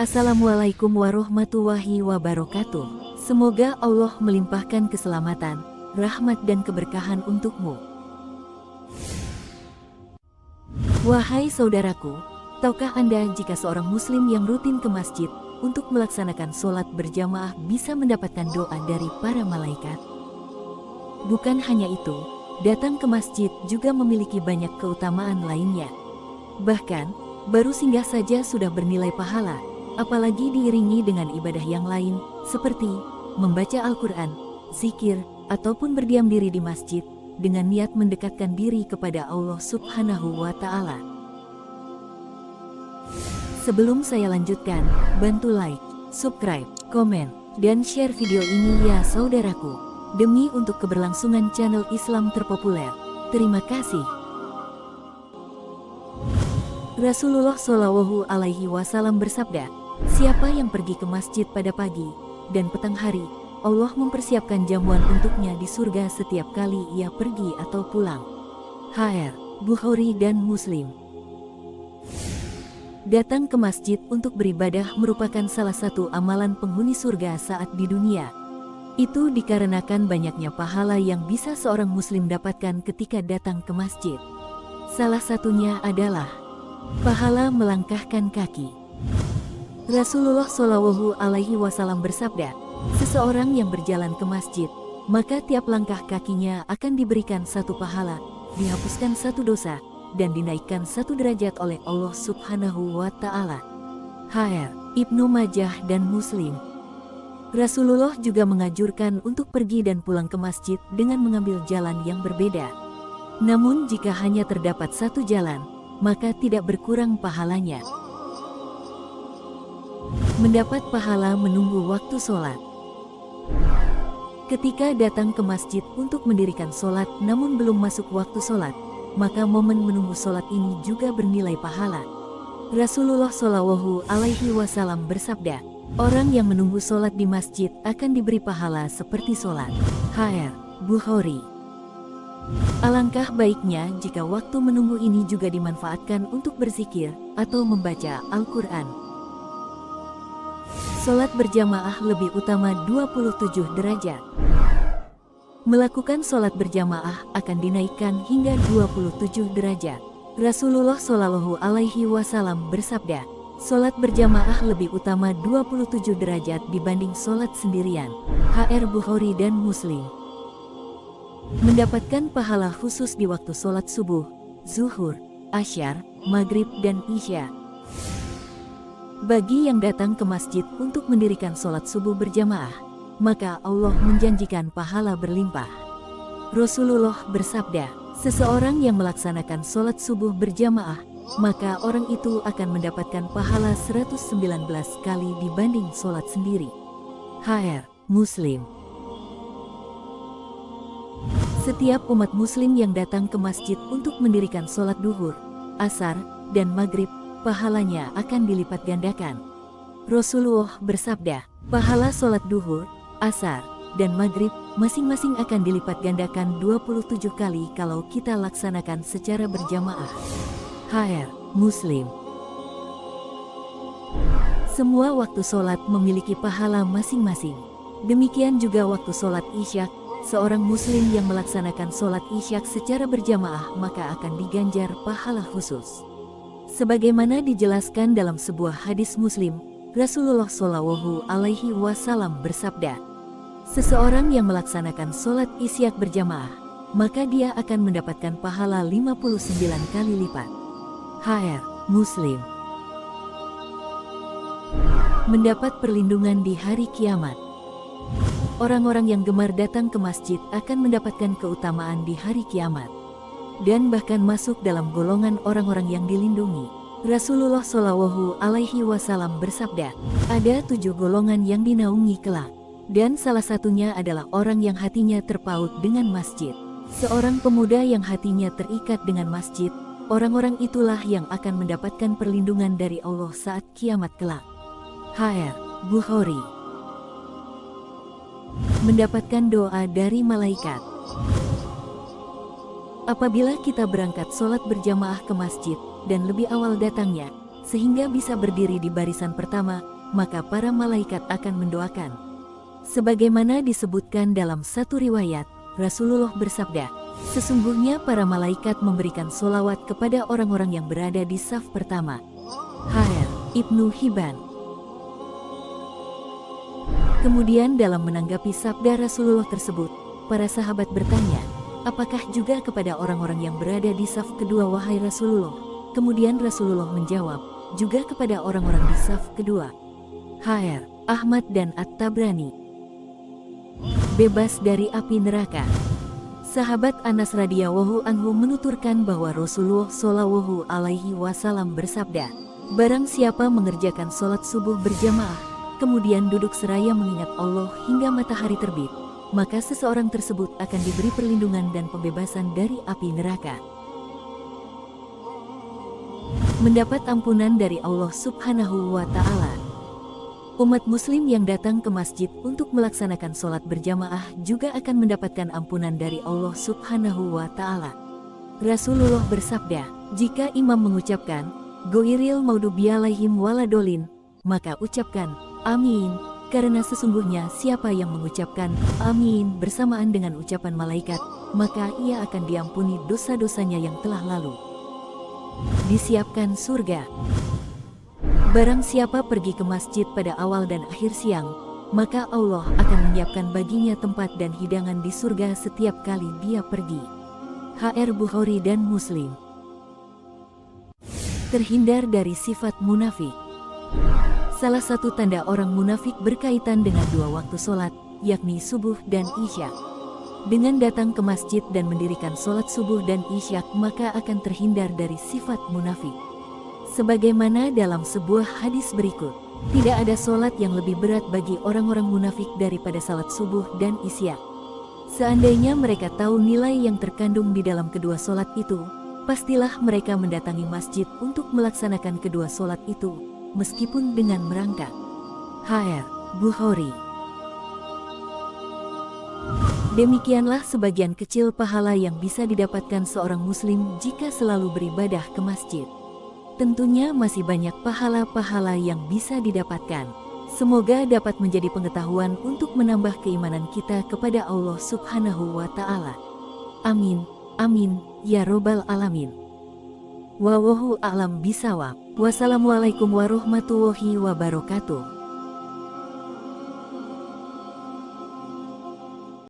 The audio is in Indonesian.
Assalamualaikum warahmatullahi wabarakatuh. Semoga Allah melimpahkan keselamatan, rahmat dan keberkahan untukmu. Wahai saudaraku, tahukah Anda jika seorang muslim yang rutin ke masjid untuk melaksanakan sholat berjamaah bisa mendapatkan doa dari para malaikat? Bukan hanya itu, datang ke masjid juga memiliki banyak keutamaan lainnya. Bahkan, baru singgah saja sudah bernilai pahala, apalagi diiringi dengan ibadah yang lain, seperti membaca Al-Quran, zikir, ataupun berdiam diri di masjid, dengan niat mendekatkan diri kepada Allah Subhanahu wa Ta'ala. Sebelum saya lanjutkan, bantu like, subscribe, komen, dan share video ini ya saudaraku, demi untuk keberlangsungan channel Islam terpopuler. Terima kasih. Rasulullah Shallallahu Alaihi Wasallam bersabda, siapa yang pergi ke masjid pada pagi dan petang hari, Allah mempersiapkan jamuan untuknya di surga setiap kali ia pergi atau pulang. HR, Bukhari dan Muslim. Datang ke masjid untuk beribadah merupakan salah satu amalan penghuni surga saat di dunia. Itu dikarenakan banyaknya pahala yang bisa seorang muslim dapatkan ketika datang ke masjid. Salah satunya adalah pahala melangkahkan kaki. Rasulullah Shallallahu Alaihi Wasallam bersabda, seseorang yang berjalan ke masjid, maka tiap langkah kakinya akan diberikan satu pahala, dihapuskan satu dosa, dan dinaikkan satu derajat oleh Allah Subhanahu wa Ta'ala. HR, Ibnu Majah dan Muslim. Rasulullah juga menganjurkan untuk pergi dan pulang ke masjid dengan mengambil jalan yang berbeda. Namun jika hanya terdapat satu jalan, maka tidak berkurang pahalanya. Mendapat pahala menunggu waktu sholat. Ketika datang ke masjid untuk mendirikan sholat namun belum masuk waktu sholat, maka momen menunggu sholat ini juga bernilai pahala. Rasulullah Shallallahu Alaihi Wasallam bersabda, orang yang menunggu sholat di masjid akan diberi pahala seperti sholat. HR, Bukhari. Alangkah baiknya jika waktu menunggu ini juga dimanfaatkan untuk berzikir atau membaca Al-Quran. Sholat berjamaah lebih utama 27 derajat. Melakukan sholat berjamaah akan dinaikkan hingga 27 derajat. Rasulullah Shallallahu Alaihi Wasallam bersabda, sholat berjamaah lebih utama 27 derajat dibanding sholat sendirian. HR, Bukhari dan Muslim. Mendapatkan pahala khusus di waktu sholat subuh, zuhur, asyar, maghrib dan isya. Bagi yang datang ke masjid untuk mendirikan sholat subuh berjamaah, maka Allah menjanjikan pahala berlimpah. Rasulullah bersabda, seseorang yang melaksanakan sholat subuh berjamaah, maka orang itu akan mendapatkan pahala 119 kali dibanding sholat sendiri. HR, Muslim. Setiap umat muslim yang datang ke masjid untuk mendirikan sholat duhur, asar, dan maghrib, pahalanya akan dilipat gandakan. Rasulullah bersabda, pahala sholat duhur, asar, dan maghrib masing-masing akan dilipat gandakan 27 kali kalau kita laksanakan secara berjamaah. HR, Muslim. Semua waktu sholat memiliki pahala masing-masing. Demikian juga waktu sholat isyak. Seorang muslim yang melaksanakan sholat isyak secara berjamaah maka akan diganjar pahala khusus. Sebagaimana dijelaskan dalam sebuah hadis Muslim, Rasulullah Shallallahu Alaihi Wasallam bersabda, seseorang yang melaksanakan sholat isyak berjamaah, maka dia akan mendapatkan pahala 59 kali lipat. HR, Muslim. Mendapat perlindungan di hari kiamat. Orang-orang yang gemar datang ke masjid akan mendapatkan keutamaan di hari kiamat, dan bahkan masuk dalam golongan orang-orang yang dilindungi. Rasulullah Shallallahu Alaihi Wasallam bersabda, ada 7 golongan yang dinaungi kelak, dan salah satunya adalah orang yang hatinya terpaut dengan masjid. Seorang pemuda yang hatinya terikat dengan masjid, orang-orang itulah yang akan mendapatkan perlindungan dari Allah saat kiamat kelak. HR, Bukhari. Mendapatkan doa dari malaikat. Apabila kita berangkat sholat berjamaah ke masjid dan lebih awal datangnya, sehingga bisa berdiri di barisan pertama, maka para malaikat akan mendoakan. Sebagaimana disebutkan dalam satu riwayat, Rasulullah bersabda, "Sesungguhnya para malaikat memberikan solawat kepada orang-orang yang berada di saf pertama." Hr. Ibnu Hibban. Kemudian dalam menanggapi sabda Rasulullah tersebut, para sahabat bertanya, "Apakah juga kepada orang-orang yang berada di saf kedua wahai Rasulullah?" Kemudian Rasulullah menjawab, "Juga kepada orang-orang di saf kedua." Hr. Ahmad dan At-Tabrani. Bebas dari api neraka. Sahabat Anas radhiyallahu anhu menuturkan bahwa Rasulullah shallallahu alaihi wasallam bersabda, "Barang siapa mengerjakan sholat subuh berjamaah, kemudian duduk seraya mengingat Allah hingga matahari terbit, maka seseorang tersebut akan diberi perlindungan dan pembebasan dari api neraka." Mendapat ampunan dari Allah Subhanahu wa Ta'ala. Umat Muslim yang datang ke masjid untuk melaksanakan sholat berjamaah juga akan mendapatkan ampunan dari Allah Subhanahu wa Ta'ala. Rasulullah bersabda, "Jika imam mengucapkan Ghairil maghdubi alaihim waladolin, maka ucapkan amin, karena sesungguhnya siapa yang mengucapkan amin bersamaan dengan ucapan malaikat, maka ia akan diampuni dosa-dosanya yang telah lalu." Disiapkan surga. Barang siapa pergi ke masjid pada awal dan akhir siang, maka Allah akan menyiapkan baginya tempat dan hidangan di surga setiap kali dia pergi. Hr. Bukhari dan Muslim. Terhindar dari sifat munafik. Salah satu tanda orang munafik berkaitan dengan dua waktu sholat, yakni subuh dan isya. Dengan datang ke masjid dan mendirikan sholat subuh dan isya, maka akan terhindar dari sifat munafik. Sebagaimana dalam sebuah hadis berikut, tidak ada sholat yang lebih berat bagi orang-orang munafik daripada salat subuh dan isya. Seandainya mereka tahu nilai yang terkandung di dalam kedua sholat itu, pastilah mereka mendatangi masjid untuk melaksanakan kedua sholat itu, meskipun dengan merangkak. Hr. Bukhari. Demikianlah sebagian kecil pahala yang bisa didapatkan seorang muslim jika selalu beribadah ke masjid. Tentunya masih banyak pahala-pahala yang bisa didapatkan. Semoga dapat menjadi pengetahuan untuk menambah keimanan kita kepada Allah Subhanahu wa Ta'ala. Amin, amin, ya Robbal Alamin. Wallahu a'lam bishawab. Wassalamualaikum warahmatullahi wabarakatuh.